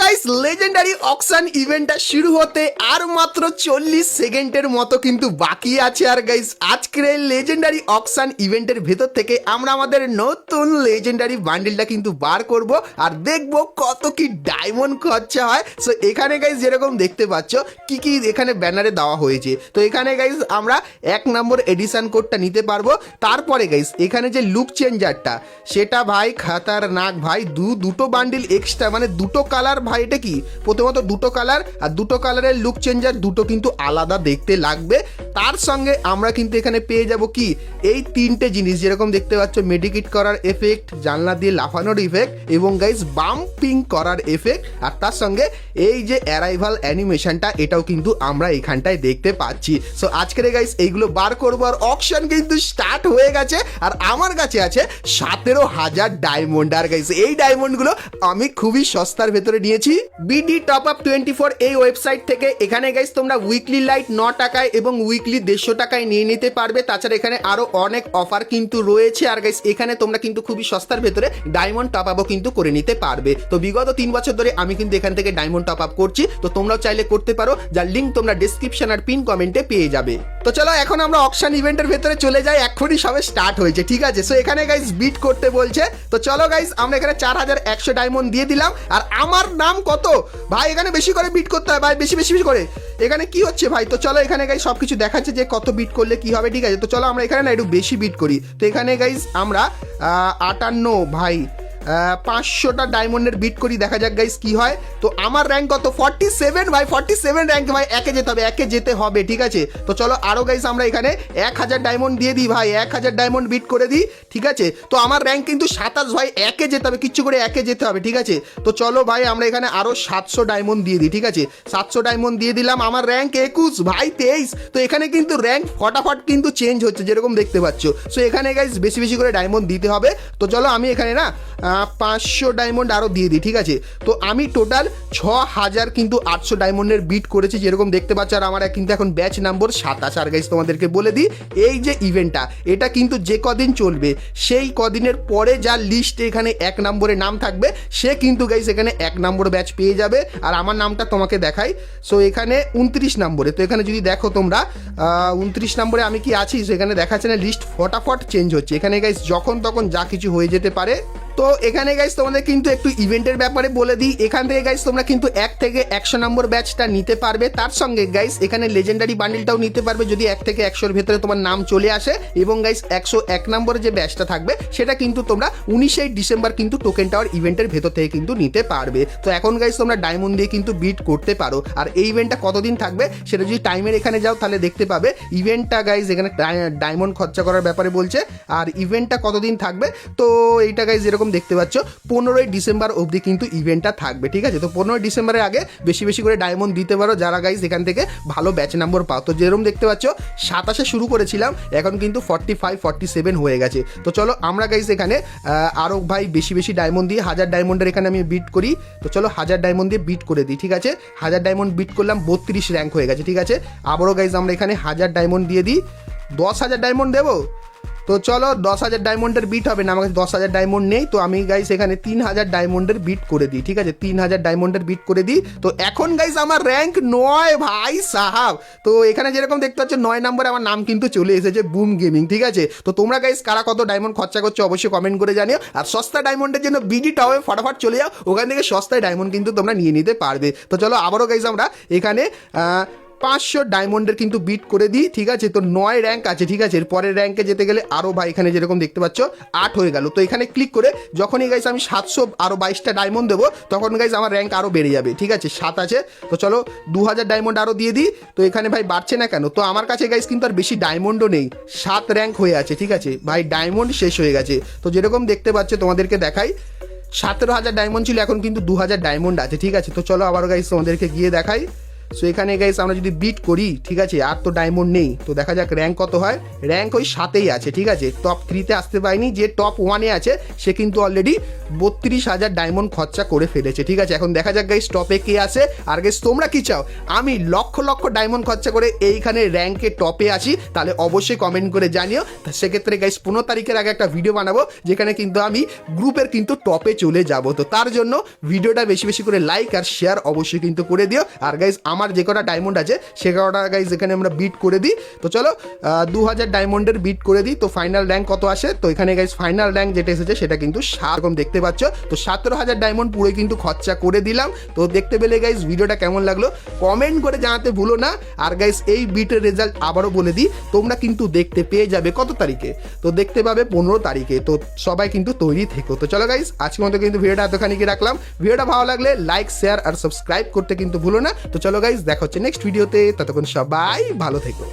Guys legendary auction ইভেন্টটা শুরু হতে আর মাত্র 40 সেকেন্ডের মতো কিন্তু বাকি আছে। আর গাইস আজকের এই লেজেন্ডারি অকশন ইভেন্টের ভেতর থেকে আমরা আমাদের নতুন লেজেন্ডারি বান্ডেলটা কিন্তু বার করব আর দেখব কত কি ডায়মন্ড খরচা হয়। সো এখানে গাইস যেরকম দেখতে পাচ্ছ কি কি এখানে ব্যানারে দেওয়া হয়েছে। তো এখানে গাইস আমরা 1 নম্বর এডিশন কোডটা নিতে পারবো। তারপরে গাইস এখানে যে লুক চেঞ্জারটা সেটা ভাই খাতারনাক ভাই, দুটো বান্ডিল এক্সট্রা, মানে দুটো কালার ভাই। এটা কি প্রথমত দুটো কালার, আর দুটো কালারের লুক চেঞ্জার দুটো কিন্তু আলাদা দেখতে লাগবে। তার সঙ্গে আমরা কিন্তু এখানে পেয়ে যাব কি এই তিনটে জিনিস, যেরকম দেখতে পাচ্ছ মেডিকেট করার এফেক্ট, জানলা দিয়ে লাফানোর ইফেক্ট এবং গাইস বাম্পিং করার এফেক্ট। আর তার সঙ্গে এই যে অ্যারাইভাল অ্যানিমেশনটা এটাও কিন্তু আমরা এখানটায় দেখতে পাচ্ছি। সো আজকের গাইস এইগুলো বার করবো আর অকশন কিন্তু স্টার্ট হয়ে গেছে। আর আমার কাছে আছে 17,000 ডায়মন্ড। আর গাইস এই ডায়মন্ডগুলো আমি খুবই সস্তার ভেতরে নিয়েছি বিডি টপ আপ 24 এই ওয়েবসাইট থেকে। এখানে গাইস তোমরা উইকলি লাইট 9 টাকায় এবং উইকলি 150 টাকায় নিয়ে নিতে পারবে। তাছাড়া এখানে আরো অনেক অফার কিন্তু রয়েছে। আর গাইস এখানে তোমরা কিন্তু খুবই সস্তার ভেতরে ডায়মন্ড টপ আপও কিন্তু করে নিতে পারবে। তো বিগত 3 বছর ধরে আমি কিন্তু এখান থেকে ডায়মন্ড টপ আপ করছি, তো তোমরাও চাইলে করতে পারো, যার লিঙ্ক তোমরা ডেসক্রিপশন আর পিন কমেন্টে পেয়ে যাবে। তো চলো এখন আমরা অকশন ইভেন্টের ভেতরে চলে যাই, এখনই সবে স্টার্ট হয়েছে, ঠিক আছে। সো এখানে গাইস বিট করতে বলছে, তো চলো গাইস আমরা এখানে 4100 ডায়মন্ড দিয়ে দিলাম। আর আমার নাম কত ভাই, এখানে বেশি করে বিট করতে হয় ভাই, বেশি বেশি বেশি করে। এখানে কি হচ্ছে ভাই, তো চলো এখানে গাইস সবকিছু দেখাচ্ছে যে কত বিট করলে কি হবে, ঠিক আছে। তো চলো আমরা এখানে না একটু বেশি বিট করি। তো এখানে গাইস আমরা 58 ভাই 500টা ডায়মন্ডের বিট করি, দেখা যাক গাইস কি হয়। তো আমার র্যাঙ্ক কত 47 ভাই, 47 র্যাঙ্ক ভাই, একে যেতে হবে, ঠিক আছে। তো চলো আরো গাইস আমরা এখানে 1000 ডায়মন্ড দিয়ে দিই ভাই, 1000 ডায়মন্ড বিট করে দিই, ঠিক আছে। তো আমার র্যাঙ্ক কিন্তু 27 ভাই, একে যেতে হবে, কিচ্ছু করে একে যেতে হবে, ঠিক আছে। তো চলো ভাই আমরা এখানে আরো 700 ডায়মন্ড দিয়ে দিই, ঠিক আছে। 700 ডায়মন্ড দিয়ে দিলাম, আমার র্যাঙ্ক 21 ভাই 23। তো এখানে কিন্তু র্যাঙ্ক ফটাফট কিন্তু চেঞ্জ হচ্ছে, যেরকম দেখতে পাচ্ছ। সো এখানে গাইস বেশি বেশি করে ডায়মন্ড দিতে হবে। তো চলো আমি এখানে না 500 ডায়মন্ড আরও দিয়ে দিই, ঠিক আছে। তো আমি টোটাল 6800 কিন্তু 800 ডায়মন্ডের বিট করেছি, যেরকম দেখতে পাচ্ছ। আর আমার কিন্তু এখন ব্যাচ নম্বর 27। আর গাইস তোমাদেরকে বলে দিই এই যে ইভেন্টটা এটা কিন্তু যে কদিন চলবে সেই কদিনের পরে যার লিস্টে এখানে 1 নম্বরে নাম থাকবে সে কিন্তু গাইস এখানে 1 নম্বর ব্যাচ পেয়ে যাবে। আর আমার নামটা তোমাকে দেখাই। সো এখানে 29 নম্বরে, তো এখানে যদি দেখো তোমরা 29 নম্বরে আমি কি আছি সেখানে দেখাচ্ছে না, লিস্ট ফটাফট চেঞ্জ হচ্ছে। এখানে গাইস যখন তখন যা কিছু হয়ে যেতে পারে। তো এখানে গাইস তোমাদের কিন্তু একটু ইভেন্টের ব্যাপারে বলে দিই। এখান থেকে গাইস তোমরা কিন্তু 1 থেকে 100 নম্বর ব্যাচটা নিতে পারবে। তার সঙ্গে গাইস এখানে লেজেন্ডারি বান্ডিলটাও নিতে পারবে যদি 1 থেকে 100-র ভেতরে তোমার নাম চলে আসে। এবং গাইস 101 নম্বরে যে ব্যাচটা থাকবে সেটা কিন্তু তোমরা 19 ডিসেম্বর কিন্তু টোকেন টাওয়ার ইভেন্টের ভেতর থেকে কিন্তু নিতে পারবে। তো এখন গাইস তোমরা ডায়মন্ড দিয়ে কিন্তু বিট করতে পারো। আর এই ইভেন্টটা কতদিন থাকবে সেটা যদি টাইমের এখানে যাও তাহলে দেখতে পাবে। ইভেন্টটা গাইস এখানে ডায়মন্ড খরচা করার ব্যাপারে বলছে, আর ইভেন্টটা কতদিন থাকবে তো এইটা গাইস যেরকম দেখতে পাচ্ছ 15 ডিসেম্বর অবধি কিন্তু ইভেন্টটা থাকবে, ঠিক আছে। তো 15 ডিসেম্বরের আগে বেশি বেশি করে ডায়মন্ড দিতে পারো যারা গাইস এখান থেকে ভালো ব্যাচ নম্বর পাও। তো যেরকম দেখতে পাচ্ছ 27 শুরু করেছিলাম, এখন কিন্তু 45 47 হয়ে গেছে। তো চলো আমরা গাইস এখানে আরও ভাই বেশি বেশি ডায়মন্ড দিয়ে 1000 ডায়মন্ডের এখানে আমি বিট করি। তো চলো 1000 ডায়মন্ড দিয়ে বিট করে দিই, ঠিক আছে। 1000 ডায়মন্ড বিট করলাম, 32 র্যাঙ্ক হয়ে গেছে, ঠিক আছে। আবারও গাইস আমরা এখানে 1000 ডায়মন্ড দিয়ে দিই। 10,000 ডায়মন্ড দেবো, তো চলো 10,000 ডায়মন্ডের বিট হবে না, আমার কাছে 10,000 ডায়মন্ড নেই। তো আমি গাইস এখানে 3000 ডায়মন্ডের বিট করে দিই, ঠিক আছে। 3000 ডায়মন্ডের বিট করে দিই। তো এখন গাইস আমার র্যাঙ্ক 9 ভাই সাহাব। তো এখানে যেরকম দেখতে পাচ্ছ 9 নম্বরে আমার নাম কিন্তু চলে এসেছে, বুম গেমিং, ঠিক আছে। তো তোমরা গাইস কারা কত ডায়মন্ড খরচা করছো অবশ্যই কমেন্ট করে জানিও। আর সস্তা ডায়মন্ডের জন্য বিডি টাওয়ে ফটাফট চলে যাও, ওখান থেকে সস্তায় ডায়মন্ড কিন্তু তোমরা নিয়ে নিতে পারবে। তো চলো আবারও গাইস আমরা এখানে 500 ডায়মন্ডের কিন্তু বিট করে দিই, ঠিক আছে। তো 9 র্যাঙ্ক আছে, ঠিক আছে। এর পরের র্যাঙ্কে যেতে গেলে আরও ভাই এখানে যেরকম দেখতে পাচ্ছ 8 হয়ে গেল। তো এখানে ক্লিক করে যখনই গাইস আমি 700 আরও 22টা ডায়মন্ড দেবো তখন গাইস আমার র্যাঙ্ক আরও বেড়ে যাবে, ঠিক আছে। 7 আছে, তো চলো 2000 ডায়মন্ড আরও দিয়ে দিই। তো এখানে ভাই বাড়ছে না কেন, তো আমার কাছে গাইস কিন্তু আর বেশি ডায়মন্ডও নেই, 7 র্যাঙ্ক হয়ে আছে, ঠিক আছে ভাই। ডায়মন্ড শেষ হয়ে গেছে। তো যেরকম দেখতে পাচ্ছ তোমাদেরকে দেখাই 17,000 ডায়মন্ড ছিল, এখন কিন্তু 2000 ডায়মন্ড আছে, ঠিক আছে। তো চলো আবারও গাইস তোমাদেরকে গিয়ে দেখাই। সো এখানে গাইস আমরা যদি বিট করি, ঠিক আছে, আর তো ডায়মন্ড নেই, তো দেখা যাক র্যাঙ্ক কত হয়। র্যাঙ্ক ওই 7-এই আছে, ঠিক আছে, টপ 3-তে আসতে পারিনি। যে টপ 1-এ আছে সে কিন্তু অলরেডি 32,000 ডায়মন্ড খরচা করে ফেলেছে, ঠিক আছে। এখন দেখা যাক গাইস টপে কে আসে। আর গাইস তোমরা কি চাও আমি লক্ষ লক্ষ ডায়মন্ড খরচা করে এইখানে র্যাঙ্কে টপে আসি? তাহলে অবশ্যই কমেন্ট করে জানিও। সেক্ষেত্রে গাইস 15 তারিখের আগে একটা ভিডিও বানাবো যেখানে কিন্তু আমি গ্রুপের কিন্তু টপে চলে যাব। তো তার জন্য ভিডিওটা বেশি বেশি করে লাইক আর শেয়ার অবশ্যই কিন্তু করে দিও। আর গাইস আমার যে কটা ডায়মন্ড আছে সে কটা গাইস এখানে আমরা বিট করে দিই। তো চলো 2000 ডায়মন্ডের বিট করে দিই। তো ফাইনাল র্যাঙ্ক কত আসে? তো এখানে গাইস ফাইনাল র্যাঙ্ক যেটা এসেছে সেটা কিন্তু 7, এরকম দেখতে পাচ্ছ। তো 17,000 ডায়মন্ড পুরোই কিন্তু খরচা করে দিলাম। তো দেখতে পেলে গাইস ভিডিওটা কেমন লাগলো কমেন্ট করে জানাতে ভুলো না। আর গাইস এই বিটের রেজাল্ট আবারও বলে দিই, তোমরা কিন্তু দেখতে পেয়ে যাবে কত তারিখে? তো দেখতে পাবে 15 তারিখে। তো সবাই কিন্তু তৈরি থেকো। তো চলো গাইস আজকের মতো কিন্তু ভিডিওটা এতখানি কি রাখলাম। ভিডিওটা ভালো লাগলে লাইক শেয়ার আর সাবস্ক্রাইব করতে কিন্তু ভুলো না। তো চলো গাইস দেখা হচ্ছে নেক্সট ভিডিওতে, ততক্ষণ সবাই ভালো থেকো।